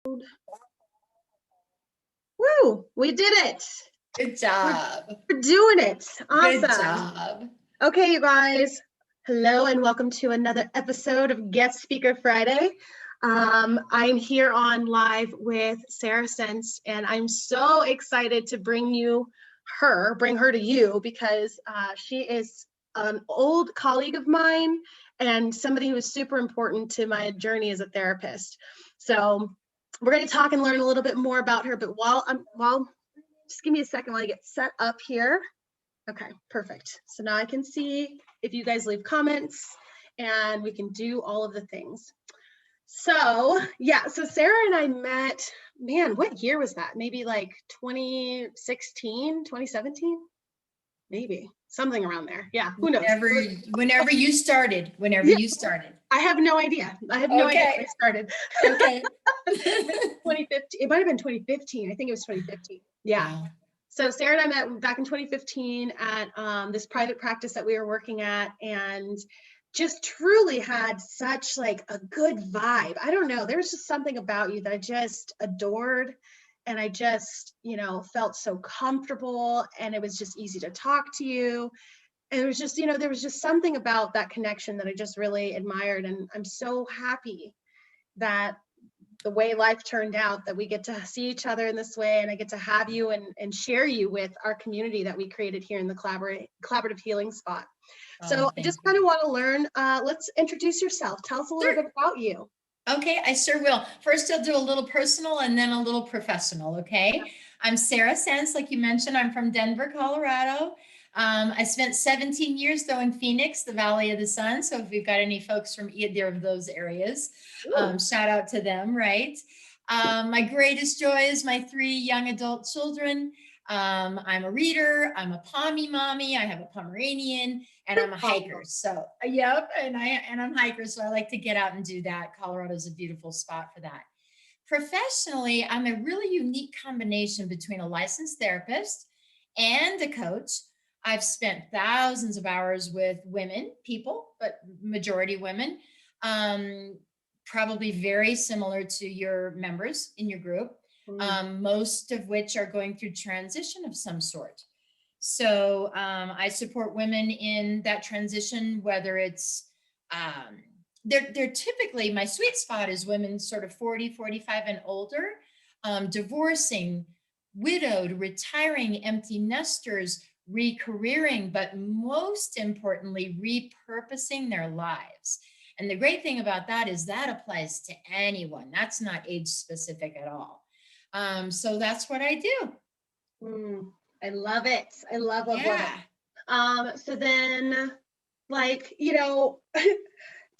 Woo, we did it. Good job. We're doing it. Awesome. Good job. Okay, you guys. Hello and welcome to another episode of Guest Speaker Friday. I'm here on live with Sarah Senst, and I'm so excited to bring her to you because she is an old colleague of mine and somebody who is super important to my journey as a therapist. So we're going to talk and learn a little bit more about her, but just give me a second while I get set up here. Okay, perfect. So now I can see if you guys leave comments and we can do all of the things. So yeah, so Sarah and I met, man, what year was that? Maybe like 2016, 2017? Maybe something around there. Yeah, who knows? Whenever you started. I have no idea. I have no idea when I started. Okay. 2015. It might have been 2015. I think it was 2015. Yeah. Wow. So Sarah and I met back in 2015 at this private practice that we were working at, and just truly had such like a good vibe. I don't know. There was just something about you that I just adored. And I just, felt so comfortable, and it was just easy to talk to you. And it was just, there was just something about that connection that I just really admired. And I'm so happy that the way life turned out, that we get to see each other in this way, and I get to have you and share you with our community that we created here in the collaborative healing spot. So I just kind of want to learn, let's introduce yourself. Tell us a little bit about you. Okay, I sure will. First, I'll do a little personal and then a little professional, okay? I'm Sarah Senst, like you mentioned. I'm from Denver, Colorado. I spent 17 years, though, in Phoenix, the Valley of the Sun. So if we've got any folks from either of those areas, shout out to them, right? My greatest joy is my 3 young adult children. I'm a reader, I'm a Pommy mommy, I have a Pomeranian, and I'm a hiker. So, yep, and I'm a hiker, so I like to get out and do that. Colorado's a beautiful spot for that. Professionally, I'm a really unique combination between a licensed therapist and a coach. I've spent thousands of hours with people, but majority women, probably very similar to your members in your group. Most of which are going through transition of some sort. So I support women in that transition, whether it's, they're typically, my sweet spot is women sort of 40, 45 and older, divorcing, widowed, retiring, empty nesters, re-careering, but most importantly, repurposing their lives. And the great thing about that is that applies to anyone. That's not age specific at all. So that's what I do. I love it. I love it. So then,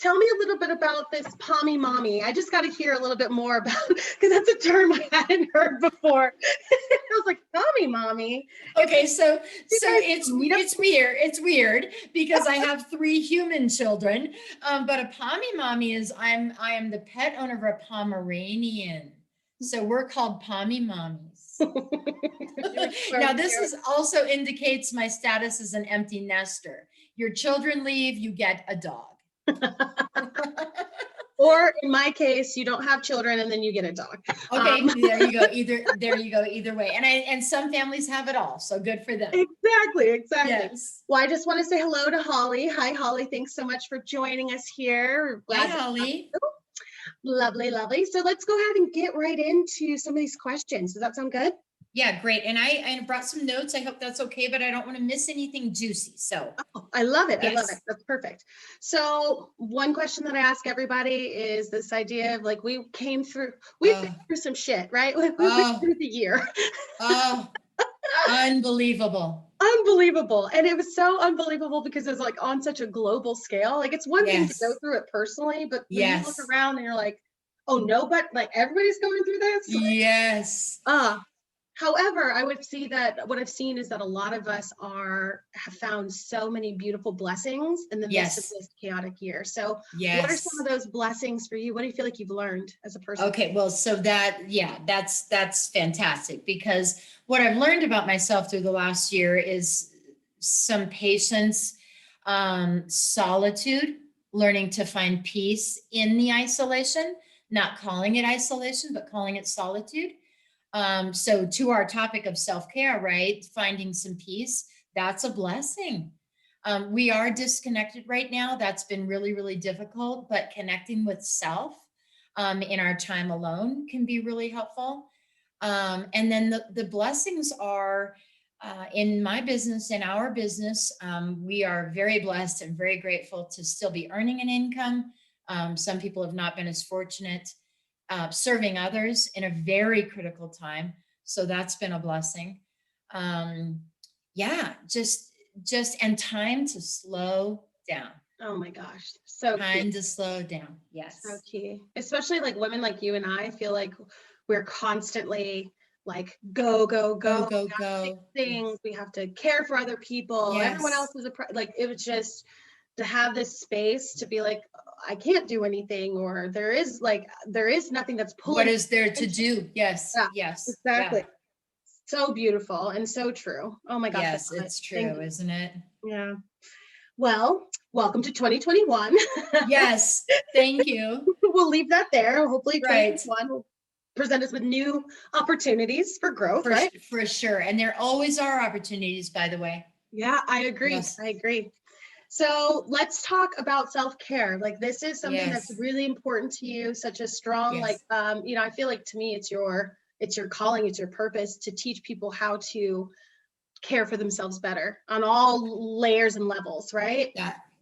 tell me a little bit about this Pommy mommy. I just got to hear a little bit more about, because that's a term I hadn't heard before. I was like, Pommy mommy. Okay, so it's weird. It's weird because I have 3 human children, but a Pommy mommy is I am the pet owner of a Pomeranian. So we're called Pommy mommies. Now, this also indicates my status as an empty nester. Your children leave, you get a dog. Or in my case, you don't have children and then you get a dog. Okay, there you go. Either way. And some families have it all. So good for them. Exactly. Yes. Well, I just want to say hello to Holly. Hi, Holly. Thanks so much for joining us here. Hi, Holly. Lovely. So let's go ahead and get right into some of these questions. Does that sound good? Yeah, great. And I brought some notes. I hope that's okay, but I don't want to miss anything juicy. So I love it. Yes. I love it. That's perfect. So one question that I ask everybody is this idea of like, we've been through some shit, right? We've been through the year. Unbelievable. And it was so unbelievable because it was like on such a global scale. Like it's one thing to go through it personally, but when you look around and you're like, oh no, but like everybody's going through this. Yes. However, I would see that what I've seen is that a lot of us have found so many beautiful blessings in the midst of this chaotic year. So what are some of those blessings for you? What do you feel like you've learned as a person? Okay, well, so that's fantastic, because what I've learned about myself through the last year is some patience, solitude, learning to find peace in the isolation, not calling it isolation, but calling it solitude. So to our topic of self-care, right? Finding some peace, that's a blessing. We are disconnected right now. That's been really, really difficult, but connecting with self in our time alone can be really helpful. And then the blessings are in my business, in our business, we are very blessed and very grateful to still be earning an income. Some people have not been as fortunate serving others in a very critical time. So that's been a blessing. Yeah, and time to slow down. Oh my gosh. So Time key. to slow down. So Yes. key. Especially like women like you and I feel like we're constantly like go, go, Go, go. go, We have to fix go. things. Yes. We have to care for other people. Everyone else Yes. is like it was just to have this space to be like, I can't do anything, or there is nothing that's What pulling is there to attention. do? Yes. Yeah, Yes. Yeah. exactly. So beautiful and so true. Oh my gosh, I Yes, love it. it's Thank true, you. isn't it? Yeah. Well, welcome to 2021. Yes. Thank you. We'll leave that there. Hopefully Right. 2021 will present us with new opportunities for growth, For, right? for sure. And there always are opportunities, by the way. Yeah, I agree. Yes. I agree. So let's talk about self-care. Like this is something that's Yes. really important to you, such a strong, like, Yes. I feel like to me, it's your calling, it's your purpose to teach people how to care for themselves better on all layers and levels, right?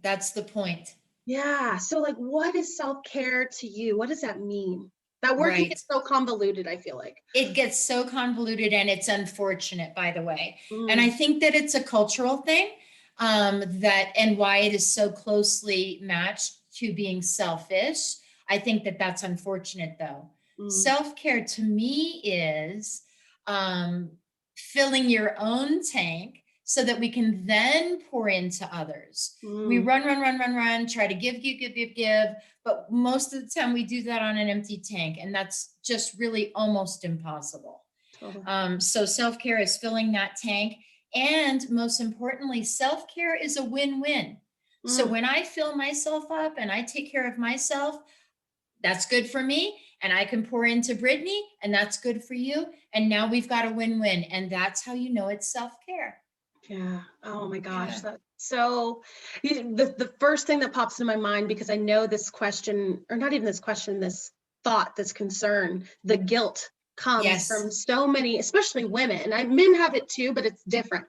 That's the point. Yeah. So like, what is self-care to you? What does that mean? That word can get Right. so convoluted, I feel like. It gets so convoluted and it's unfortunate, by the way. And I Mm, think that it's a cultural thing, that and why it is so closely matched to being selfish. I think that that's unfortunate though. mm, Self-care to me is um, filling your own tank so that we can then pour into others. We mm, run, run, run, run, run, try to give, give, give, give, give, but most of the time we do that on an empty tank, and that's just really almost impossible. totally. So self-care is filling that tank. And most importantly, self-care is a win-win. So Mm, when I fill myself up and I take care of myself, that's good for me. And I can pour into Brittany, and that's good for you. And now we've got a win-win. And that's how you know it's self-care. yeah. Oh my gosh. Yeah. That's so the first thing that pops into my mind, because I know this question, or not even this question, this thought, this concern, the guilt comes Yes, from so many, especially women. And men have it too, but it's different.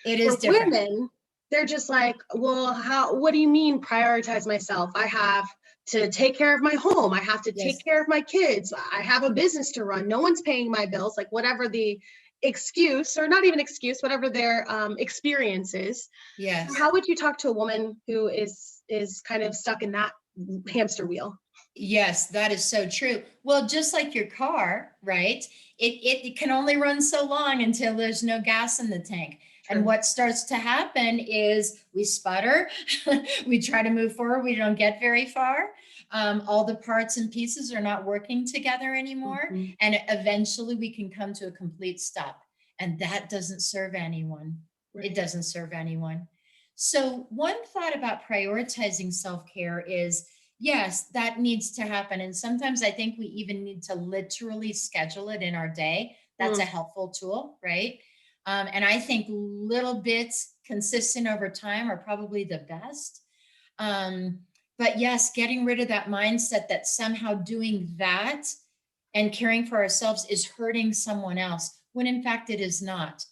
it For is different. women, they're just like, well, what do you mean prioritize myself? I have to take care of my home. I have to take Yes. care of my kids. I have a business to run. No one's paying my bills, like whatever the excuse, or not even excuse, whatever their experience is. So Yes. how would you talk to a woman who is kind of stuck in that hamster wheel? Yes, that is so true. Well, just like your car, right? It can only run so long until there's no gas in the tank. And True. what starts to happen is we sputter, we try to move forward, we don't get very far. All the parts and pieces are not working together anymore. Mhm. And eventually we can come to a complete stop. And that doesn't serve anyone. It Right. doesn't serve anyone. So, one thought about prioritizing self care is yes, that needs to happen. And sometimes I think we even need to literally schedule it in our day. That's a Mm, helpful tool, right? And I think little bits consistent over time are probably the best. Um, but yes, getting rid of that mindset that somehow doing that and caring for ourselves is hurting someone else, when in fact it is not.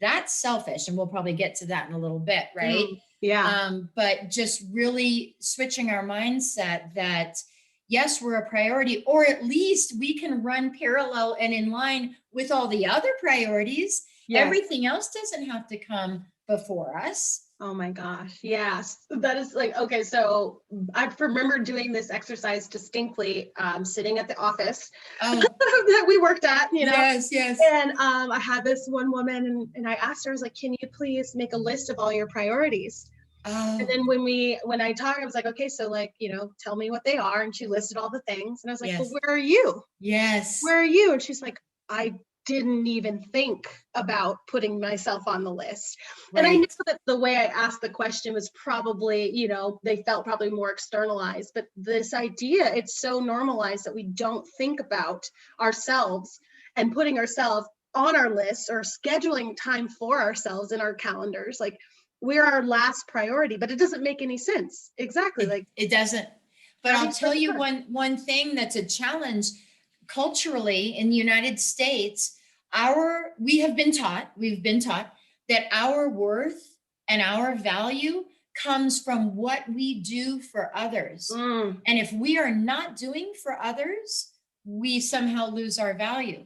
That's selfish. And we'll probably get to that in a little bit, right? mm, yeah. But just really switching our mindset that yes, we're a priority, or at least we can run parallel and in line with all the other priorities. Yes. Everything else doesn't have to come before us. Oh my gosh. Yes. That is like, okay. So I remember doing this exercise distinctly, sitting at the office Oh, that we worked at. yes, yes. And I had this one woman, and I asked her, I was like, can you please make a list of all your priorities? And Oh, then when I talked, I was like, okay, so like, tell me what they are. And she listed all the things. And I was like, but yes, where are you? yes. Where are you? And she's like, I didn't even think about putting myself on the list. And I know Right. that the way I asked the question was probably, they felt probably more externalized, but this idea, it's so normalized that we don't think about ourselves and putting ourselves on our list or scheduling time for ourselves in our calendars. Like, we're our last priority, but it doesn't make any sense. Exactly. Like, It doesn't. But how do I'll you tell start you that? one thing that's a challenge culturally in the United States. We've been taught that our worth and our value comes from what we do for others. Mm, And if we are not doing for others, we somehow lose our value.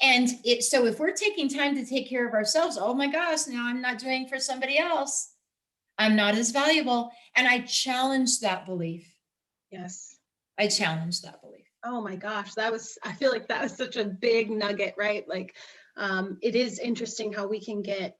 And so if we're taking time to take care of ourselves, oh my gosh, now I'm not doing for somebody else. I'm not as valuable. And I challenge that belief. yes. I challenge that belief. Oh my gosh, I feel like that was such a big nugget, right? Like, it is interesting how we can get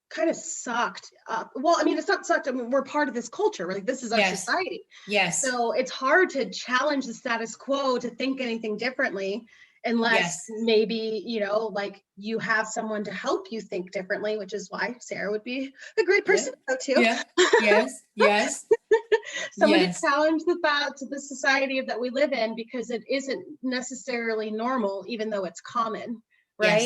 kind of sucked up. Well, I mean, it's not sucked. I mean, we're part of this culture, right? This is our Yes. society. Yes. So it's hard to challenge the status quo to think anything differently unless Yes. maybe, like you have someone to help you think differently, which is why Sarah would be a great Yeah. person to go Yeah. to. Yes. Yes. Someone to Yes. challenge the fact of the society that we live in, because it isn't necessarily normal, even though it's common, right?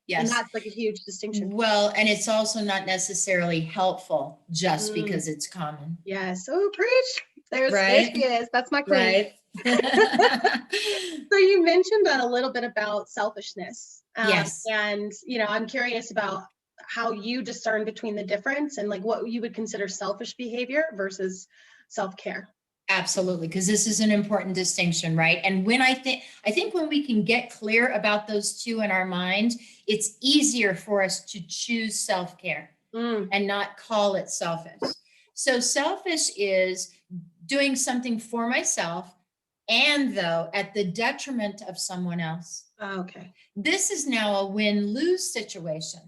Yes. And Yes. that's like a huge distinction. Well, and it's also not necessarily helpful just Mm, because it's common. yes. Oh, preach. There Right. she is. That's my queen. Right. So you mentioned a little bit about selfishness, Yes. and I'm curious about how you discern between the difference and like what you would consider selfish behavior versus self-care. Absolutely, because this is an important distinction, right? And I think when we can get clear about those two in our mind, it's easier for us to choose self-care Mm, and not call it selfish. So selfish is doing something for myself and though at the detriment of someone else. okay. This is now a win-lose situation.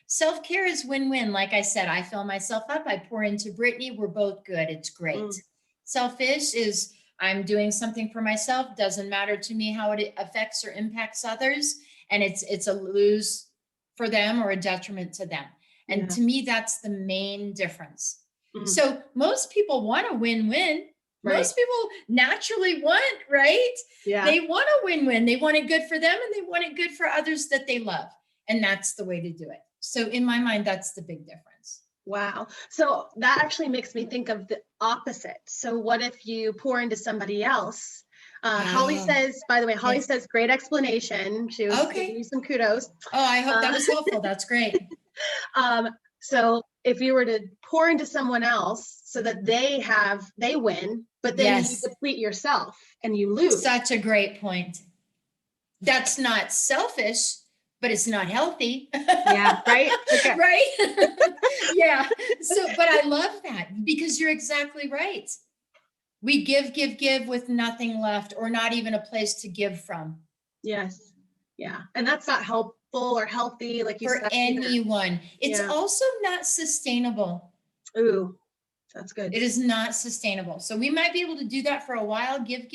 Self-care is win-win. Like I said, I fill myself up, I pour into Brittany, we're both good. It's great. Mm, Selfish is I'm doing something for myself, doesn't matter to me how it affects or impacts others, and it's a lose for them or a detriment to them. And yeah. to me, that's the main difference. Mm, So most people want a win-win. right. Most people naturally want, right? Yeah. They want a win-win. They want it good for them and they want it good for others that they love. And that's the way to do it. So in my mind, that's the big difference. Wow. So that actually makes me think of the opposite. So what if you pour into somebody else? Holly Oh, says, by the way, Holly yes. says, great explanation. She was giving Okay. you some kudos. Oh, I hope that Uh, was helpful. That's great. so if you were to pour into someone else so that they win, but then you Yes. deplete yourself and you lose. Such a great point. That's not selfish, but it's not healthy. Yeah, right? Okay. Right? Yeah. So, but I love that because you're exactly right. We give with nothing left or not even a place to give from Yes. Yeah. And that's not helpful or healthy, like you for said either. anyone. It's Yeah. also not sustainable. Ooh, that's good. It is not sustainable. So we might be able to do that for a while, give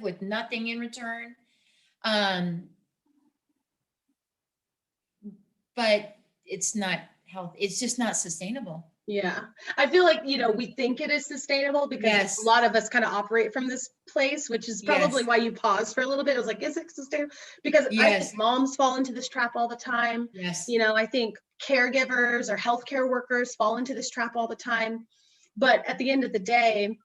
with nothing in return. Um, but it's not healthy. It's just not sustainable. Yeah. I feel like, we think it is sustainable because a Yes. lot of us kind of operate from this place, which is probably Yes. why you paused for a little bit. It was like, is it sustainable? Because I think Yes. moms fall into this trap all the time. Yes. I think caregivers or healthcare workers fall into this trap all the time. But at the end of the day,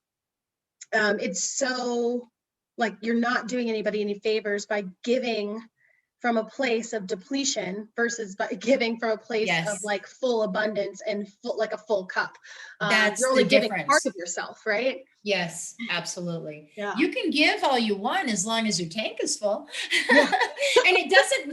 it's so like you're not doing anybody any favors by giving from a place of depletion versus by giving from a place of Yes. like full abundance and full, like a full cup. That's You're the only giving part difference. of yourself, right? Yes, absolutely. Yeah. You can give all you want as long as your tank is full. Yeah. And it doesn't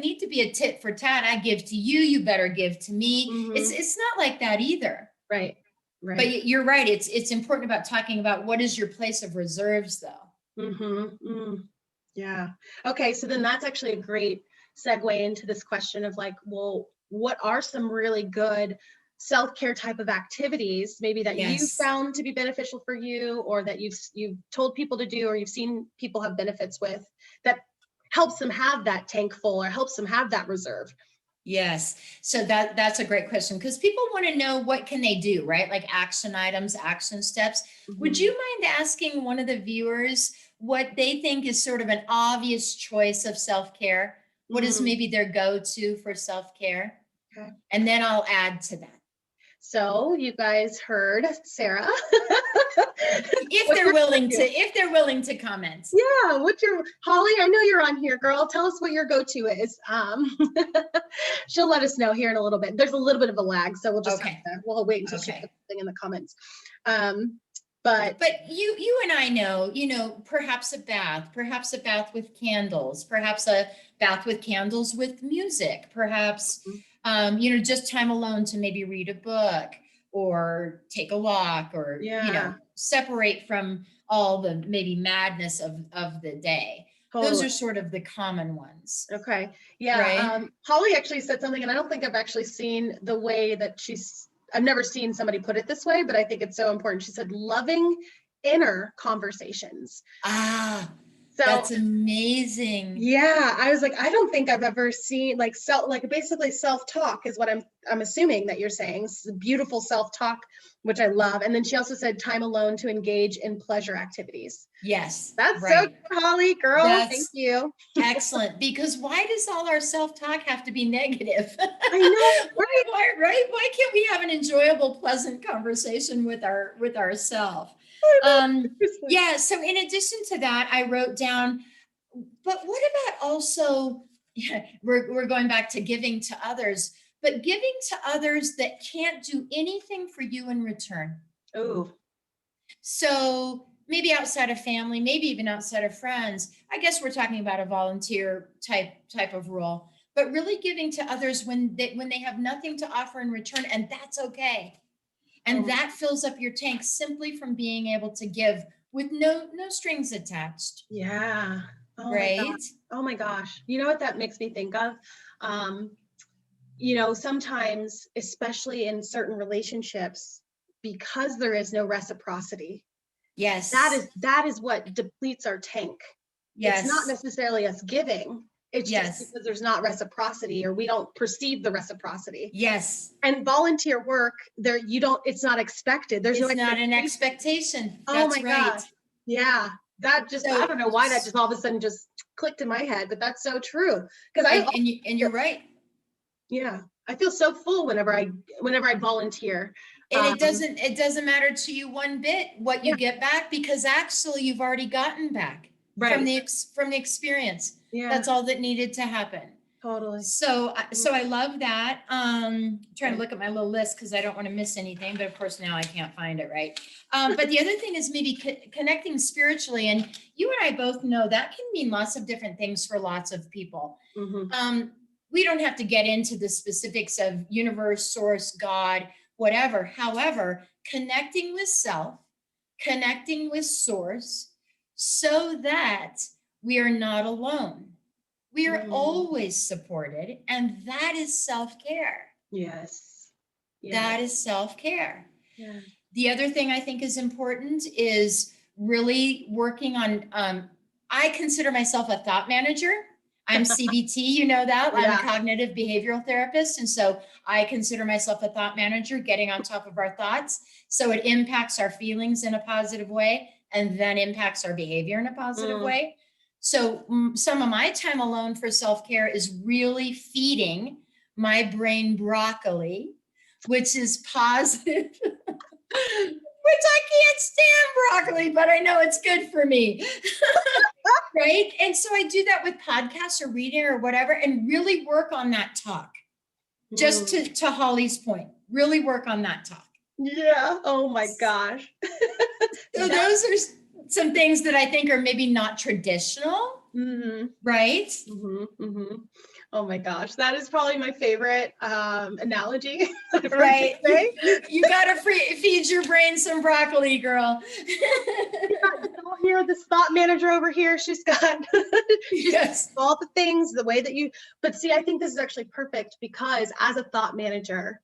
need to be a tit for tat. I give to you, you better give to me. Mm-hmm. It's not like that either. Right. Right. But you're right. It's important about talking about what is your place of reserves though. Mm-hmm. Mm. Yeah. Okay. So then that's actually a great segue into this question of like, well, what are some really good self-care type of activities maybe that you Yes. found to be beneficial for you or that you've told people to do or you've seen people have benefits with that helps them have that tank full or helps them have that reserve? Yes. So that's a great question, because people want to know what can they do, right? Like action items, action steps. Would you mind asking one of the viewers what they think is sort of an obvious choice of self-care? What is maybe their go-to for self-care? Okay. And then I'll add to that. So you guys heard Sarah. If they're willing to comment. Yeah, what's your, Holly, I know you're on here, girl. Tell us what your go-to is. She'll let us know here in a little bit. There's a little bit of a lag, so we'll just we'll wait until she puts something in the comments. But you and I know, perhaps a bath with candles, perhaps a bath with candles with music, perhaps, just time alone to maybe read a book or take a walk or, separate from all the maybe madness of the day. Totally. Those are sort of the common ones. Okay. Yeah. Right? Holly actually said something, and I don't think I've actually seen the way that I've never seen somebody put it this way, but I think it's so important. She said, loving inner conversations. So that's amazing. Yeah. I was like, I don't think I've ever seen basically self-talk is what I'm assuming that you're saying. It's beautiful self-talk, which I love. And then she also said time alone to engage in pleasure activities. Yes. That's right. So good, Holly, girl. Thank you. Excellent. Because why does all our self-talk have to be negative? I know, right? Right? Why can't we have an enjoyable, pleasant conversation with ourselves? Yeah. So in addition to that, I wrote down, but what about also, we're going back to giving to others, but giving to others that can't do anything for you in return. Oh. So maybe outside of family, maybe even outside of friends. I guess we're talking about a volunteer type of role, but really giving to others when they have nothing to offer in return, and that's okay. And that fills up your tank simply from being able to give with no strings attached. Yeah. Oh right. Oh my gosh. You know what that makes me think of? Sometimes, especially in certain relationships, because there is no reciprocity. Yes. That is what depletes our tank. Yes. It's not necessarily us giving. It's just because there's not reciprocity, or we don't perceive the reciprocity. Yes. And volunteer work, it's not expected. It's not an expectation. Oh my gosh. Yeah. That just, I don't know why that just all of a sudden just clicked in my head, but that's so true. And you're right. Yeah. I feel so full whenever I volunteer. And it doesn't matter to you one bit what you get back, because actually you've already gotten back from the experience. Yeah. That's all that needed to happen. Totally. So I love that. Trying to look at my little list because I don't want to miss anything, but of course now I can't find it, right? But the other thing is maybe connecting spiritually, and you and I both know that can mean lots of different things for lots of people. Mm-hmm. We don't have to get into the specifics of universe, source, God, whatever. However, connecting with self, connecting with source, so that we are not alone. We are always supported, and that is self-care. Yes. That is self-care. Yeah. The other thing I think is important is really working on, I consider myself a thought manager. I'm CBT, you know that. I'm a cognitive behavioral therapist. And so I consider myself a thought manager, getting on top of our thoughts. So it impacts our feelings in a positive way, and then impacts our behavior in a positive way. So some of my time alone for self-care is really feeding my brain broccoli, which is positive, which I can't stand broccoli, but I know it's good for me. Right? And so I do that with podcasts or reading or whatever, and really work on that talk. Just to Holly's point, really work on that talk. Yeah. Oh my gosh. So those are some things that I think are maybe not traditional, right? Oh my gosh, that is probably my favorite analogy. Right. You gotta feed your brain some broccoli, girl. You don't hear this thought manager over here. She's got all the things, the way that but see, I think this is actually perfect, because as a thought manager,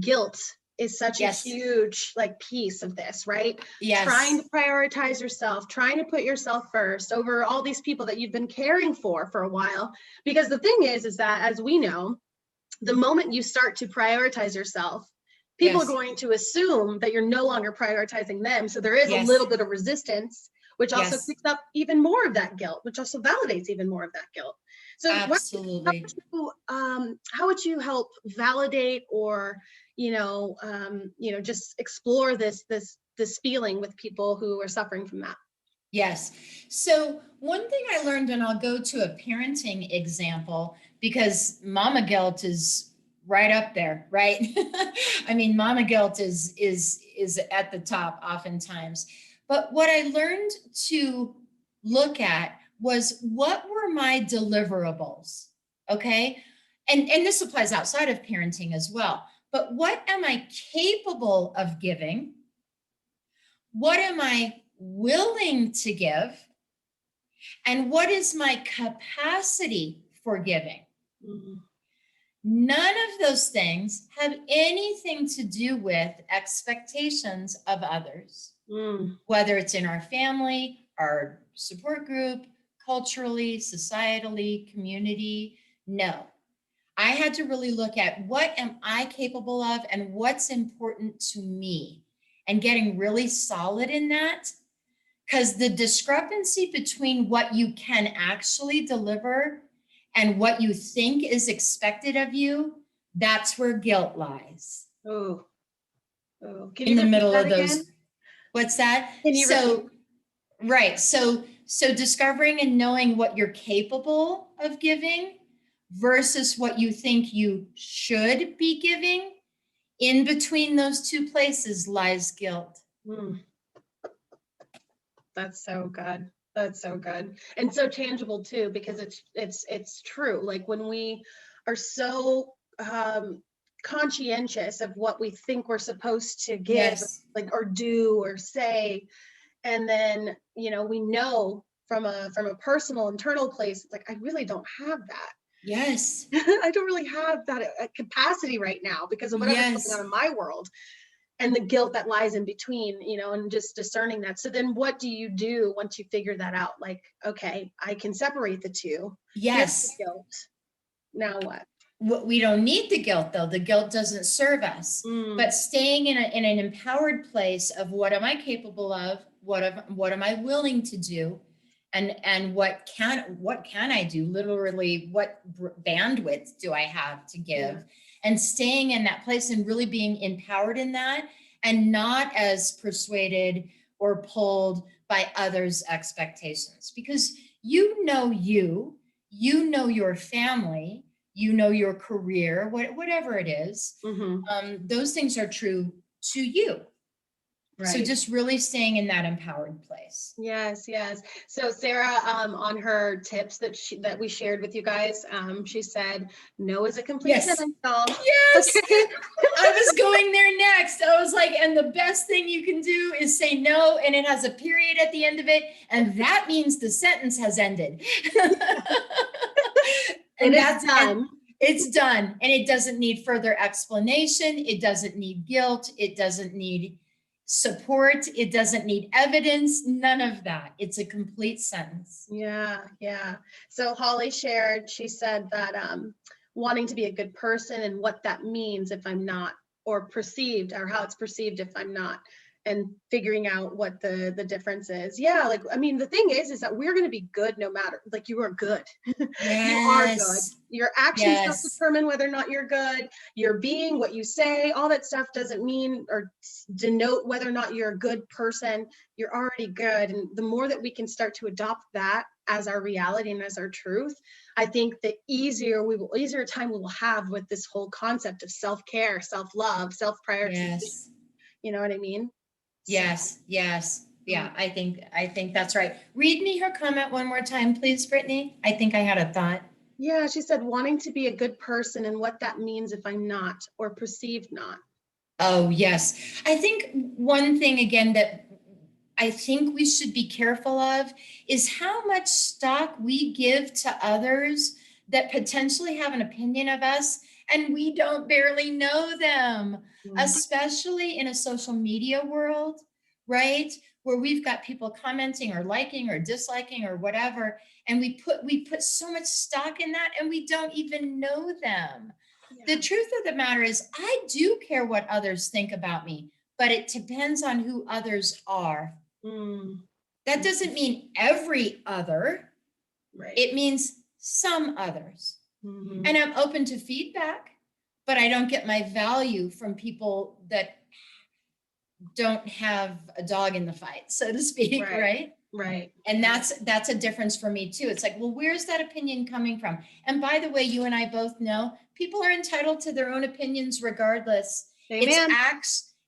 guilt is such a Yes. huge like piece of this, right? Yes. Trying to prioritize yourself, trying to put yourself first over all these people that you've been caring for a while. Because the thing is that, as we know, the moment you start to prioritize yourself, people Yes. are going to assume that you're no longer prioritizing them. So there is a Yes. little bit of resistance, which also Yes. picks up even more of that guilt, which also validates even more of that guilt. So Absolutely. how would you help validate or, just explore this feeling with people who are suffering from that? Yes. So one thing I learned, and I'll go to a parenting example because mama guilt is right up there, right? I mean, mama guilt is at the top oftentimes. But what I learned to look at was, what were my deliverables? Okay. And this applies outside of parenting as well. But what am I capable of giving? What am I willing to give? And what is my capacity for giving? Mm-hmm. None of those things have anything to do with expectations of others, whether it's in our family, our support group, culturally, societally, community. No. I had to really look at, what am I capable of and what's important to me, and getting really solid in that. Because the discrepancy between what you can actually deliver and what you think is expected of you, that's where guilt lies. Oh, can in you the repeat middle that of those. again? What's that? Can you repeat? Right. So discovering and knowing what you're capable of giving versus what you think you should be giving. In between those two places lies guilt. That's so good. That's so good. And so tangible too, because it's true. Like when we are so conscientious of what we think we're supposed to give, Yes. like, or do or say, and then, we know from a personal internal place, it's like, I really don't have that. Yes. I don't really have that capacity right now because of whatever's Yes. going on in my world. And the guilt that lies in between, and just discerning that. So then what do you do once you figure that out? Like, okay, I can separate the two. Yes. Here's the guilt. Now what? We don't need the guilt, though. The guilt doesn't serve us. But staying in an empowered place of, what am I capable of? What am I willing to do? And what can I do? Literally, what bandwidth do I have to give? Yeah. And staying in that place and really being empowered in that, and not as persuaded or pulled by others' expectations. Because you know your family, your career, whatever it is. Those things are true to you. Right. So just really staying in that empowered place. Yes, yes. So Sarah, on her tips that we shared with you guys, she said, no is a complete sentence. Yes. Okay. I was going there next. I was like, and the best thing you can do is say no, and it has a period at the end of it, and that means the sentence has ended. And that's done. It's done, and it doesn't need further explanation. It doesn't need guilt. It doesn't need support. It doesn't need evidence. None of that. It's a complete sentence. Yeah, yeah. So Holly shared, she said that wanting to be a good person and what that means if I'm not, or perceived, or how it's perceived if I'm not, and figuring out what the difference is. Yeah, like, I mean, the thing is that we're going to be good no matter, like, you are good. Yes. You are good. Your actions don't determine whether or not you're good. Your being, what you say, all that stuff doesn't mean or denote whether or not you're a good person. You're already good. And the more that we can start to adopt that as our reality and as our truth, I think the easier time we will have with this whole concept of self-care, self-love, self-prioritization. Yes. You know what I mean? Yes, yes. Yeah, I think that's right. Read me her comment one more time, please, Brittany. I think I had a thought. Yeah, she said wanting to be a good person and what that means if I'm not, or perceived not. Oh, yes. I think one thing, again, that I think we should be careful of is how much stock we give to others that potentially have an opinion of us, and we don't barely know them, especially in a social media world, right? Where we've got people commenting or liking or disliking or whatever, and we put so much stock in that, and we don't even know them. The truth of the matter is, I do care what others think about me, but it depends on who others are. That doesn't mean every other. Right. It means some others. And I'm open to feedback, but I don't get my value from people that don't have a dog in the fight, so to speak, right? Right. And that's a difference for me too. It's like, well, where's that opinion coming from? And by the way, you and I both know people are entitled to their own opinions regardless. Amen.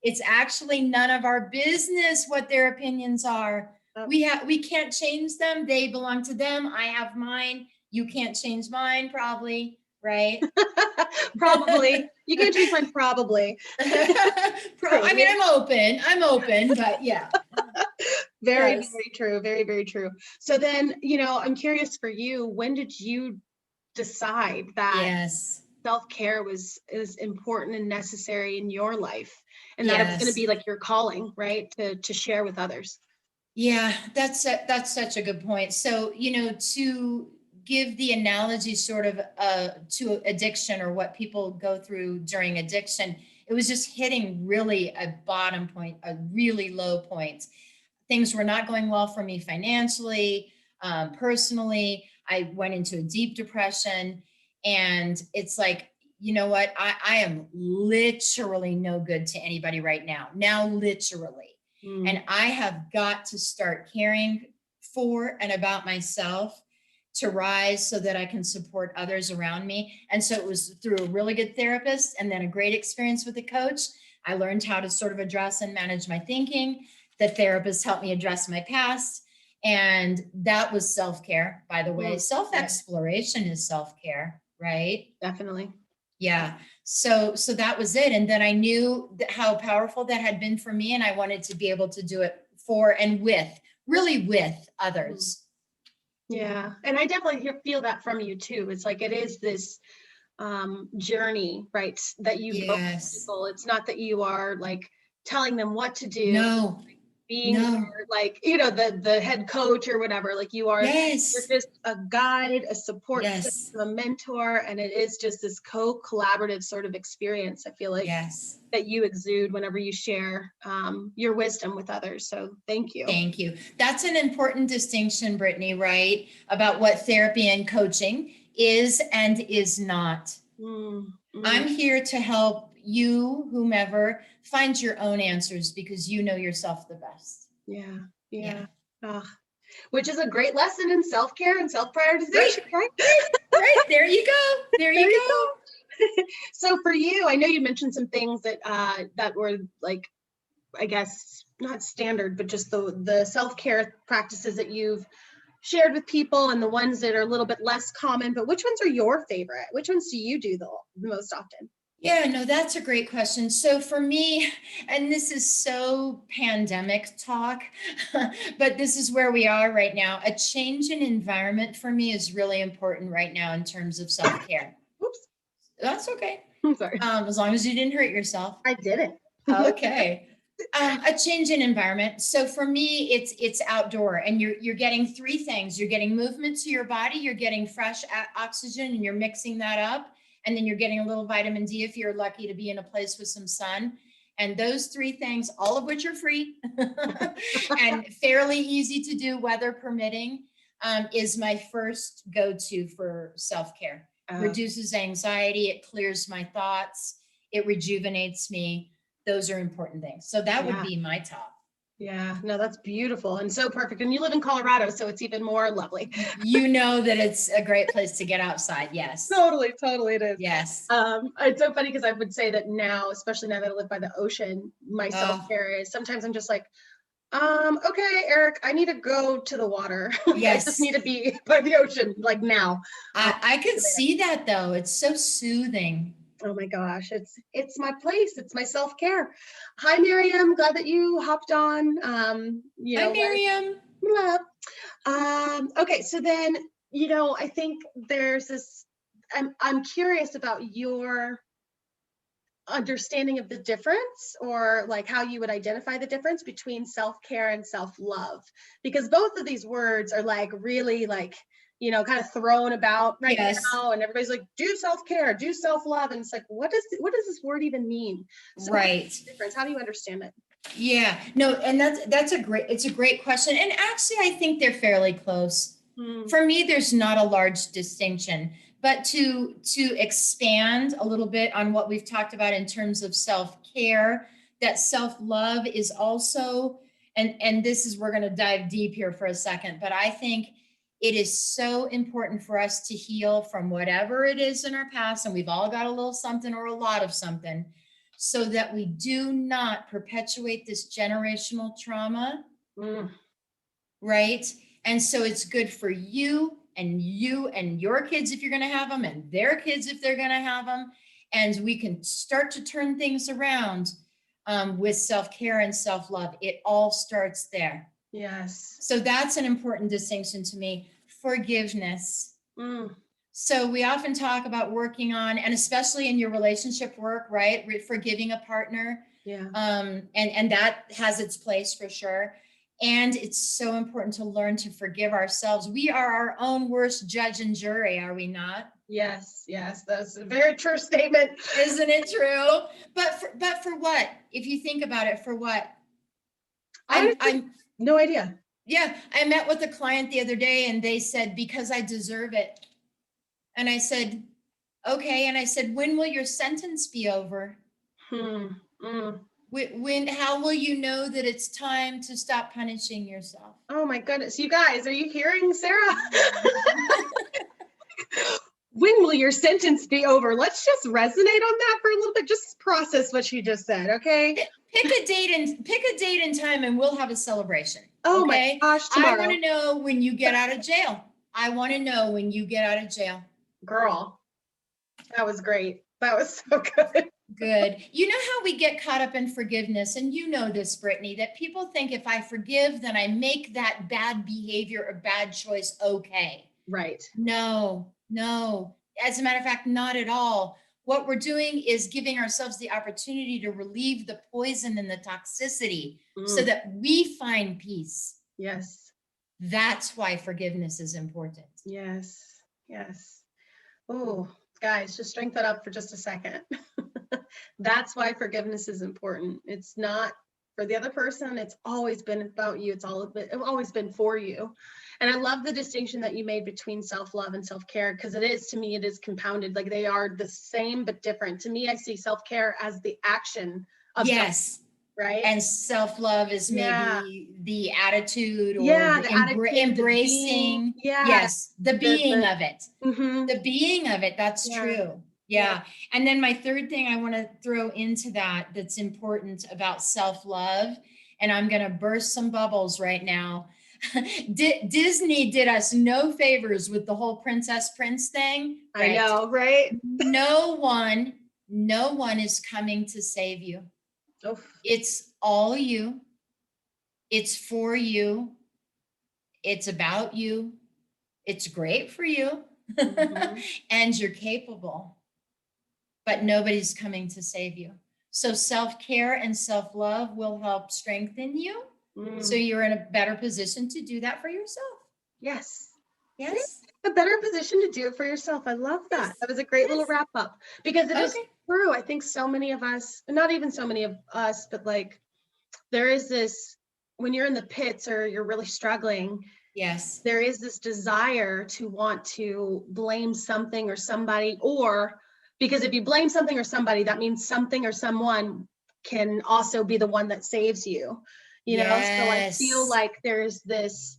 It's actually none of our business what their opinions are. We can't change them. They belong to them. I have mine. You can't change mine, probably, right? Probably. You can't change mine, probably. I mean, I'm open, but yeah. Very, very true. Very, very true. So then, I'm curious for you, when did you decide that self-care is important and necessary in your life, and that it's going to be like your calling, right? To share with others. Yeah, that's such a good point. So, to give the analogy sort of to addiction, or what people go through during addiction, it was just hitting really a bottom point, a really low point. Things were not going well for me financially, personally. I went into a deep depression, and it's like, you know what? I am literally no good to anybody right now, literally. And I have got to start caring for and about myself to rise so that I can support others around me. And so it was through a really good therapist, and then a great experience with a coach. I learned how to sort of address and manage my thinking. The therapist helped me address my past. And that was self-care, by the way. Self-exploration is self-care, right? Definitely. Yeah. So that was it. And then I knew how powerful that had been for me. And I wanted to be able to do it for and with others. Yeah. And I definitely feel that from you too. It's like, it is this journey, right? That you go with people. It's not that you are like telling them what to do. No. Being like, the head coach or whatever, like you are, you're just a guide, a support system, a mentor. And it is just this collaborative sort of experience, I feel like, that you exude whenever you share your wisdom with others. So thank you. Thank you. That's an important distinction, Brittany, right? About what therapy and coaching is and is not. I'm here to help you, whomever, find your own answers, because you know yourself the best. Yeah. Which is a great lesson in self-care and self-prioritization, right? Right. There you go. So for you, I know you mentioned some things that were like, I guess not standard, but just the self-care practices that you've shared with people, and the ones that are a little bit less common. But which ones are your favorite? Which ones do you do the most often? Yeah, no, that's a great question. So for me, and this is so pandemic talk, but this is where we are right now. A change in environment for me is really important right now in terms of self-care. Oops. That's okay. I'm sorry. As long as you didn't hurt yourself. I didn't. Okay. A change in environment. So for me, it's outdoor, and you're getting three things. You're getting movement to your body, you're getting fresh oxygen, and you're mixing that up. And then you're getting a little vitamin D if you're lucky to be in a place with some sun. And those three things, all of which are free and fairly easy to do, weather permitting, is my first go-to for self-care. Reduces anxiety, it clears my thoughts, it rejuvenates me. Those are important things. So that would be my top. Yeah, no, that's beautiful and so perfect. And you live in Colorado, so it's even more lovely. You know that it's a great place to get outside. Yes. Totally it is. Yes. It's so funny because I would say that now, especially now that I live by the ocean, my self-care is sometimes I'm just like, okay, Eric, I need to go to the water. Yes. I just need to be by the ocean, like now. I could see that though. It's so soothing. Oh my gosh, it's my place. It's my self-care. Hi, Miriam. Glad that you hopped on. Hi, Miriam. Love. Okay, so then, I think there's this I'm curious about your understanding of the difference, or like how you would identify the difference between self-care and self-love, because both of these words are like really like, kind of thrown about right Yes. now, and everybody's like, do self-care, do self-love, and it's like, what does this word even mean? So Right. what's the difference? How do you understand it? Yeah. No, and it's a great question. And actually, I think they're fairly close. For me, there's not a large distinction, but to expand a little bit on what we've talked about in terms of self-care, that self-love is also, and this is, we're going to dive deep here for a second, but I think it is so important for us to heal from whatever it is in our past, and we've all got a little something or a lot of something, so that we do not perpetuate this generational trauma, right? And so it's good for you and your kids if you're going to have them, and their kids if they're going to have them. And we can start to turn things around with self-care and self-love. It all starts there. Yes. So that's an important distinction to me. Forgiveness. So we often talk about working on, and especially in your relationship work, right? Forgiving a partner. Yeah. And that has its place for sure. And it's so important to learn to forgive ourselves. We are our own worst judge and jury, are we not? Yes, that's a very true statement. Isn't it true? But for what? If you think about it, for what? I'm no idea. Yeah, I met with a client the other day and they said, because I deserve it. And I said, okay. And I said, when will your sentence be over? When, how will you know that it's time to stop punishing yourself? Oh my goodness. You guys, are you hearing Sarah? When will your sentence be over? Let's just resonate on that for a little bit. Just process what she just said, okay? Pick a date and time and we'll have a celebration. Oh okay? My gosh, tomorrow. I want to know when you get out of jail. I want to know when you get out of jail. Girl, that was great. That was so good. Good. You know how we get caught up in forgiveness, and you know this, Brittany, that people think if I forgive, then I make that bad behavior or bad choice okay. Right. No. As a matter of fact, not at all. What we're doing is giving ourselves the opportunity to relieve the poison and the toxicity so that we find peace. Yes. That's why forgiveness is important. Yes. Oh, guys, just drink that up for just a second. That's why forgiveness is important. It's not for the other person. It's always been about you. It's always been for you. And I love the distinction that you made between self-love and self-care, because to me, it is compounded. Like they are the same, but different. To me, I see self-care as the action of yes. Right. And self-love is maybe the attitude or the embracing. Yes. The being of it. The being of it. That's true. Yeah. And then my third thing I want to throw into that's important about self-love, and I'm going to burst some bubbles right now. Disney did us no favors with the whole Princess Prince thing. Right? I know, right? No one is coming to save you. Oof. It's all you. It's for you. It's about you. It's great for you. And you're capable. But nobody's coming to save you. So self-care and self-love will help strengthen you. So you're in a better position to do that for yourself. Yes. A better position to do it for yourself. I love that. Yes. That was a great little wrap up, because it is true. I think so many of us, not even so many of us, but like there is this, when you're in the pits or you're really struggling, there is this desire to want to blame something or somebody, or because if you blame something or somebody, that means something or someone can also be the one that saves you, you know? So I feel like there's this,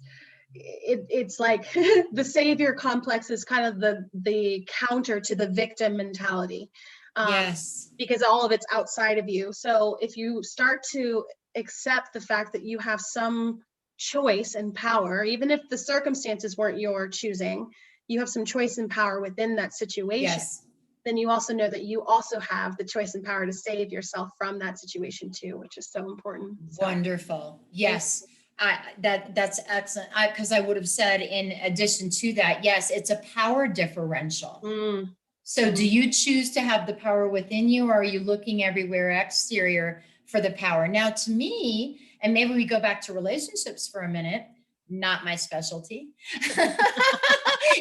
it's like the savior complex is kind of the counter to the victim mentality. Because all of it's outside of you. So if you start to accept the fact that you have some choice and power, even if the circumstances weren't your choosing, you have some choice and power within that situation. Then you also know that you also have the choice and power to save yourself from that situation too, which is so important. Wonderful. Yes. That's excellent. Because I would have said, in addition to that, yes, it's a power differential. So do you choose to have the power within you, or are you looking everywhere exterior for the power? Now, to me, and maybe we go back to relationships for a minute, not my specialty.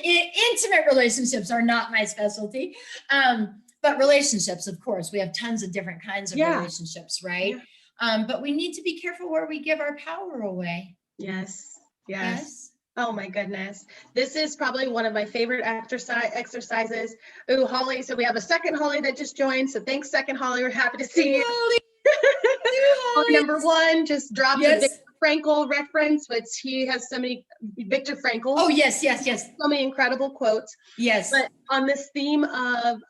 Intimate relationships are not my specialty. But relationships, of course, we have tons of different kinds of relationships, right? But we need to be careful where we give our power away. Yes. Oh my goodness. This is probably one of my favorite exercises. Ooh, Holly. So we have a second Holly that just joined. So thanks, second Holly. We're happy to see you. Holly. Holly number one just dropped a Viktor Frankl reference, which he has so many, Viktor Frankl. Oh, yes. So many incredible quotes. Yes. But on this theme of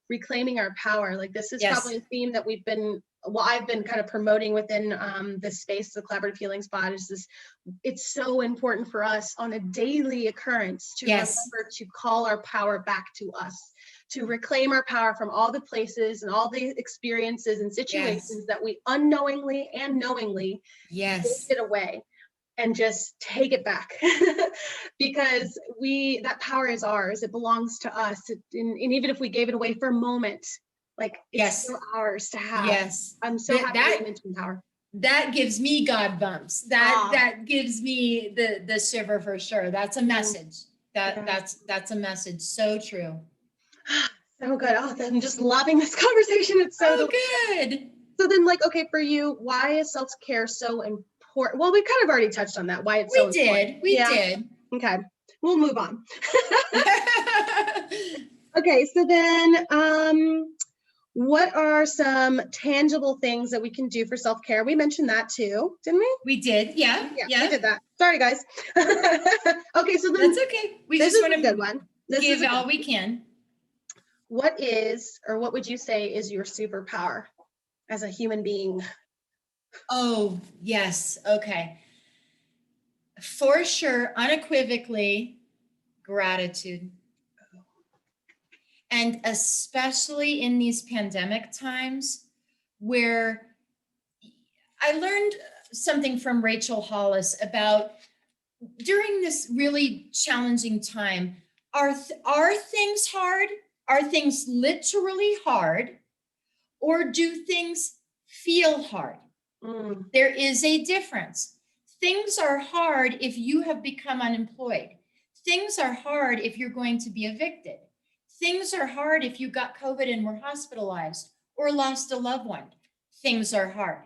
reclaiming our power, like this is probably a theme that I've been kind of promoting within this space, the collaborative healing spot, is this. It's so important for us on a daily occurrence to remember to call our power back to us, to reclaim our power from all the places and all the experiences and situations that we unknowingly and knowingly give it away, and just take it back. Because that power is ours. It belongs to us. And even if we gave it away for a moment, like it's still ours to have. Yes. I'm so happy that you mentioned power. That gives me God bumps. That gives me the shiver for sure. That's a message. That's a message. So true. So good. Oh, I'm just loving this conversation. It's so good. So then, like, okay, for you, why is self-care so important? Well, we kind of already touched on that. Why it's so important. We did. Okay, we'll move on. Okay, so then, what are some tangible things that we can do for self-care? We mentioned that too, didn't we? We did. Yeah. We did that. Sorry, guys. Okay, so then that's okay. We this just is a good one. Give all we can. What would you say is your superpower as a human being? Oh, yes. Okay. For sure, unequivocally, gratitude. And especially in these pandemic times, where I learned something from Rachel Hollis about during this really challenging time, are things hard? Are things literally hard? Or do things feel hard? There is a difference. Things are hard if you have become unemployed. Things are hard if you're going to be evicted. Things are hard if you got COVID and were hospitalized or lost a loved one. Things are hard.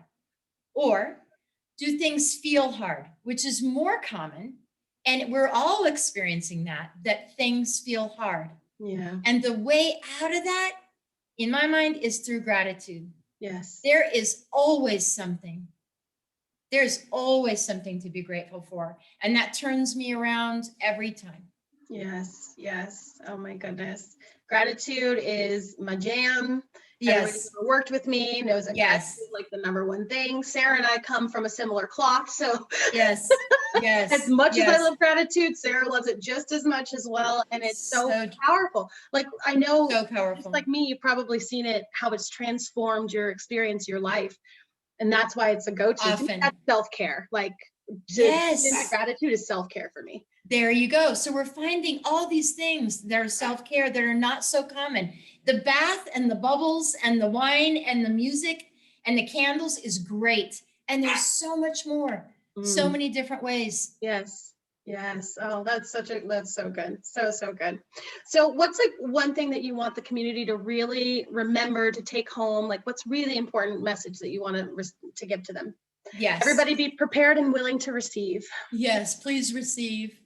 Or do things feel hard, which is more common, and we're all experiencing that things feel hard. Yeah. And the way out of that, in my mind, is through gratitude. Yes. There is always something. There's always something to be grateful for. And that turns me around every time. Yes. Oh my goodness. Gratitude is my jam. Yes. Everybody who worked with me knows that gratitude is like the number one thing. Sarah and I come from a similar cloth. So yes. As much as I love gratitude, Sarah loves it just as much as well. And it's so powerful. Like, I know, so powerful. Just like me, you've probably seen it, how it's transformed your experience, your life. And that's why it's a go-to. That's self-care. Like, gratitude is self-care for me. There you go. So we're finding all these things that are self-care that are not so common. The bath and the bubbles and the wine and the music and the candles is great. And there's so much more. So many different ways. Yes. Oh, that's so good. So good. So what's like one thing that you want the community to really remember, to take home? Like, what's really important message that you want to give to them? Yes. Everybody be prepared and willing to receive. Yes, please receive.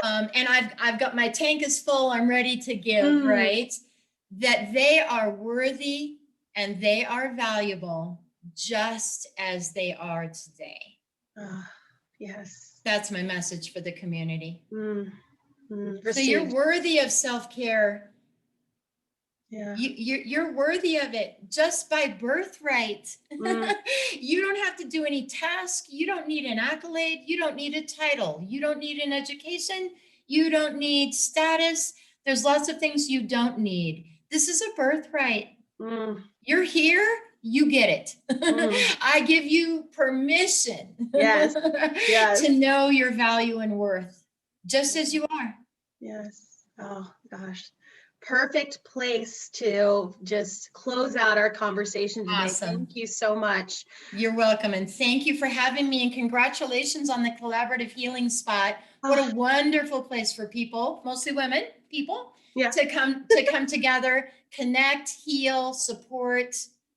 And I've got, my tank is full. I'm ready to give, right? That they are worthy and they are valuable just as they are today. Yes. That's my message for the community. So You're worthy of self-care. Yeah. You're worthy of it just by birthright. You don't have to do any task. You don't need an accolade. You don't need a title. You don't need an education. You don't need status. There's lots of things you don't need. This is a birthright. You're here. You get it. I give you permission to know your value and worth, just as you are. Yes. Oh gosh. perfect place to just close out our conversation today. Awesome. Thank you so much. You're welcome. And thank you for having me, and congratulations on the collaborative healing spot. What a wonderful place for people, mostly women, people, Yeah. to come together, connect, heal, support,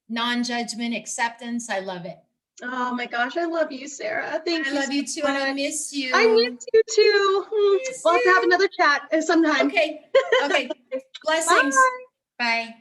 non-judgment, acceptance. I love it. Oh my gosh, I love you, Sarah. Thank you. I love you too, and I miss you. I miss you too. We'll have to have another chat sometime. Okay. Okay. Blessings. Bye. Bye.